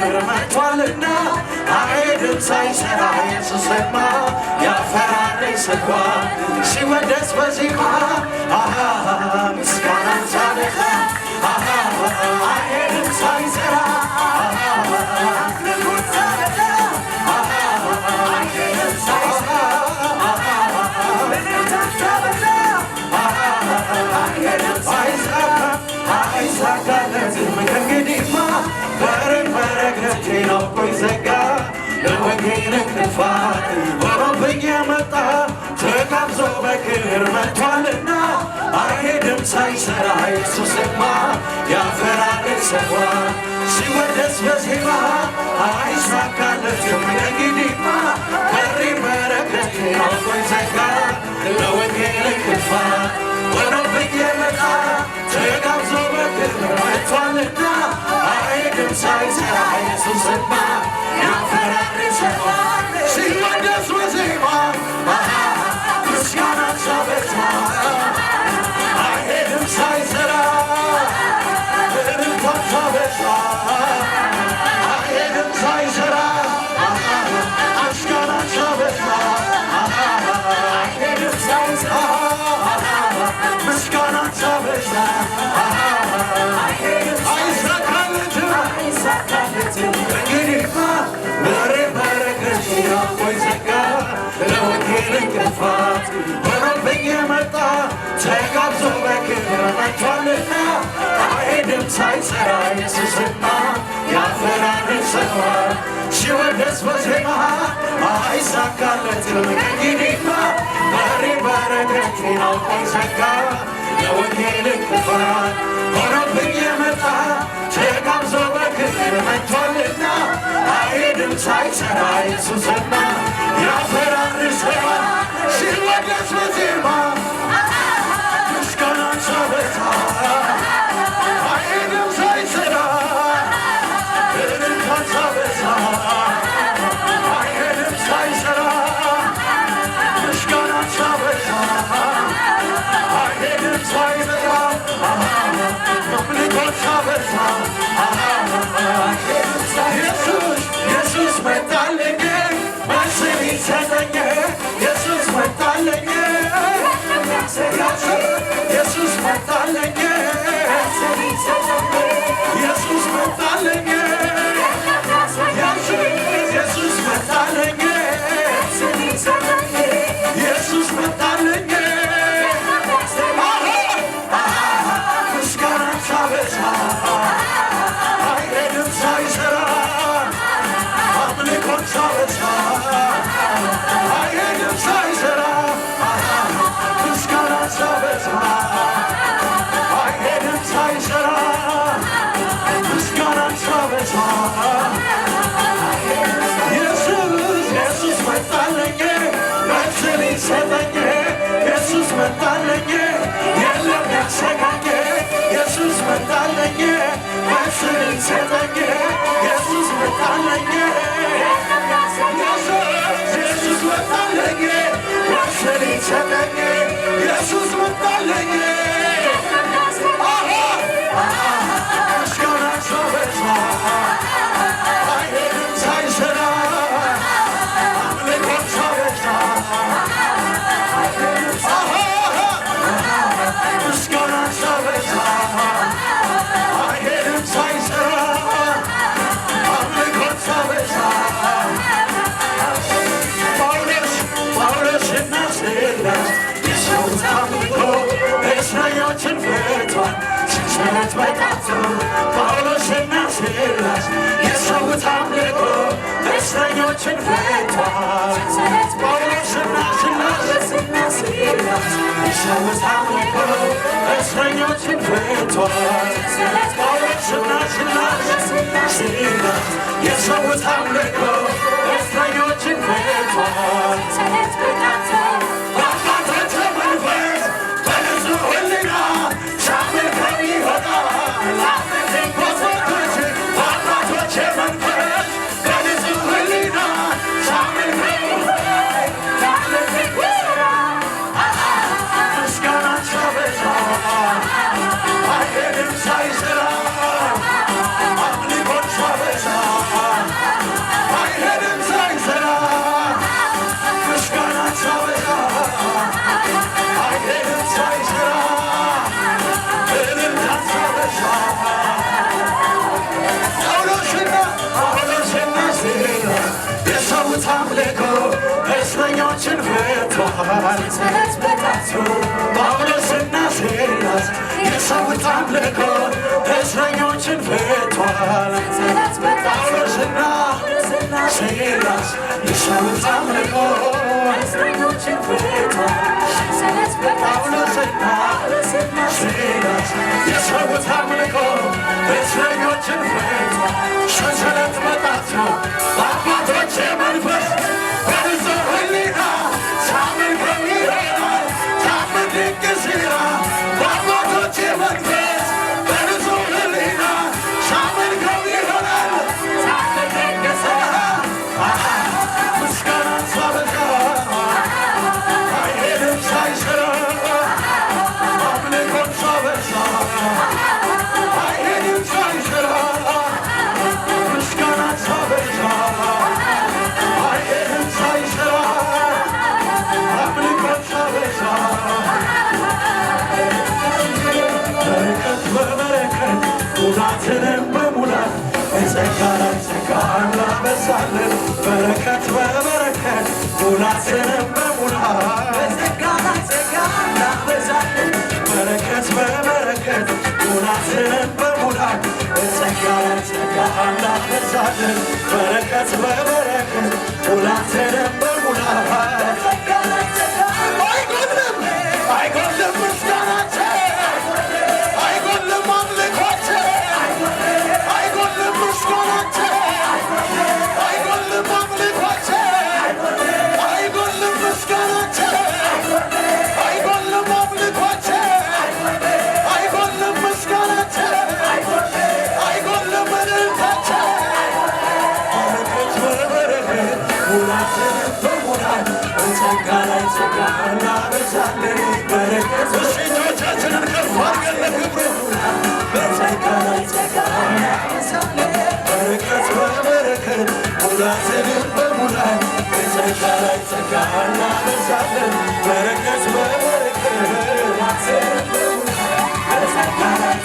በክብር መጥቷልና አይሄድም ሳይሰራ ኢየሱስማ ያፈራርሰዋ ሲወደስ በዜማ ምስጋና ሳበዛ አይሄድም ሳይሰራ አይሳካለትም ከእንግዲህማ በርን በረከቴ ነው ይዘጋ ለወንጌል እንቅፋት ሆኖብኝ የመጣ ተጋብዞ በክብር መጥቷልና አይሄድም ሳይሰራ ኢየሱስማ ያፈራርሰዋ ሲወደስ በዜማ አይሳካለትም ከእንግዲህማ በርን በረከቴ ነው ይዘጋ ለወንጌል እንቅፋት ሆኖብኝ የመጣ ተጋብዞ በክብር መጥቷልና አይሄድም ሳይሰራ ኢየሱስማ ያፈራርሰዋ ሲወደስ በዜማ ምስጋና ሳበዛ አይሄድም ሳይሰራ እልልታ ሳበዛ አይሄድም ሳይሰራ ምስጋና ሳበዛ አይሄድም ሳይሰራ ምስጋና ሳበዛ አይሳካለትም እንግዲህማ በሬ በረከቴ አቦይ ዘጋ ለወንጌል እንቅፋት ሆኖብኝ የመጣ ተጋብዞ በክብር መጥቷልና አይሄድም ሳይሰራ ኢየሱስማ ያፈራርሰዋ ሲወደስ በዜማ አይሳካለትም እንግዲህማ በሬ በረከቴ አቦይ ዘጋ ለወንጌል እንቅፋት ሆኖብኝ የመጣ ተጋብዞ በክብር መጥቷልና አይሄድም ሳይሰራ ኢየሱስማ ያፈራርሰዋ ሲወደስ በዜማ ምስጋና ሳበዛ አይሄድም ሳይሰራ እልልታ ሳበዛ አይሄድም ሳይሰራ ምስጋና ሳበዛ አይሄድም ሳይሰራ አምልኮት ሳበዛ ኢየሱስ መጣልኝ መልስን ይሰጠኝ ኢየሱስ መጣልኝ ኢየሱስ መጣልኝ ኢየሱስ መጣልኝ ኢየሱስ መጣልኝ ኢየሱስ መጣልኝ ምስጋና ሳበዛ አይሄድም ሳይሰራ አምልኮት ሳበዛ አይሄድም ሳይሰራ ምስጋና ሳበዛ አይሄድም ሳይሰራ ምስጋና ሳበዛ ኢየሱስ መጣልኝ መልስን ይሰጠኝ ኢየሱስ መጣልኝ የለም ያሰጋኝ ኢየሱስ መጣልኝ መልስን ይሰጠኝ ኢየሱስ መጣልኝ ኢየሱስ መጣልኝ መልስን ይሰጠኝ ኢየሱስ መጣልኝ ምስጋና ሳበዛ አይሄድም ሳይሰራ አምልኮት ሳበዛ ምስጋና ሳበዛ አይሄድም ሳይሰራ አምልኮት ሳበዛ ጳውሎስና ሲላስ የሰውት አምልኮ እስረኞችን ፈቷል ሰንሰለት በጣቱ ጳውሎስና ሲላስ የሰውት አምልኮ እስረኞችን ፈቷል ጳውሎስና ሲላስ የሰውት አምልኮ እስረኞችን ፈቷል ጳውሎስና ሲላስ የሰውት አምልኮ እስረኞችን ፈቷል በአባታቸው መንፈስ በንጹሕ ሕሊና ሳመልከው ይሆናል በአባቶቼ መንፈስ በንጹሕ ሕሊና ሳመልከው ምስጋና ሳበዛ አይሄድም ሳይሰራ አምልኮት ሳበዛ ሰንሰለት በጣቱ ጳውሎስና ሲላስ የሰውት አምልኮ እስረኞችን ፈቷል። ጳውሎስና ሲላስ የሰውት አምልኮ እስረኞችን ፈቷል። ጳውሎስና ሲላስ የሰውት አምልኮ እስረኞችን ፈቷል። ሰንሰለት በጣቱ በአባቶቼ መንፈስ በንጹሕ ሕሊና ሳመልከው ይሆናል። ታምር ድንቅ ሥራ በአባቶቼ መንፈስ በንጹሕ ሕሊና ሳመልከው ይሆናል። ታምር ድንቅ ሥራ ምስጋናን ሳበዛ አይሄድም ሳይሰራ አምልኮን ሳበዛ አይሄድም ሳይሰራ ምስጋናን ሳበዛ አይሄድም ሳይሰራ አምልኮን ሳበዛ በረከት በበረከት ሙላትንም በሙላት በጸጋ ላይ ጸጋ እናበዛለን። በረከት በበረከት ሙላትንም በሙላት በጸጋ ላይ ጸጋ እናበዛለን። በረከት በበረከት ሙላትንም በሙላት በጸጋ ላይ ጸጋ እናበዛለን። በረከት በበረከት ሙላትንም በሙላት በጸጋ ላይ ጸጋ አይጎልም አይጎልም ምስጋናችን አይጎልም አምልኳችን አይጎልም ምስጋናችን አይጎልም አምልኳችን አይጎልም ምስጋናችን አይጎልም አምልኳችን አይጎልም ምስጋናችን አይጎልም እልልታችን በረከት በበረከት ሙላትንም በሙላት በጸጋ ላይ ጸጋ እናበዛለን። በረከት እጆቻችንን ከፍ አድርገን ለክብሩ በጸጋ ላይ ጸጋ እናበዛለን። በረከት በበረከት ሙላትንም በሙላት በጸጋ ላይ ጸጋ እናበዛለን። በረከት በበረከት ሙላትንም በሙላት በጸጋ ላይ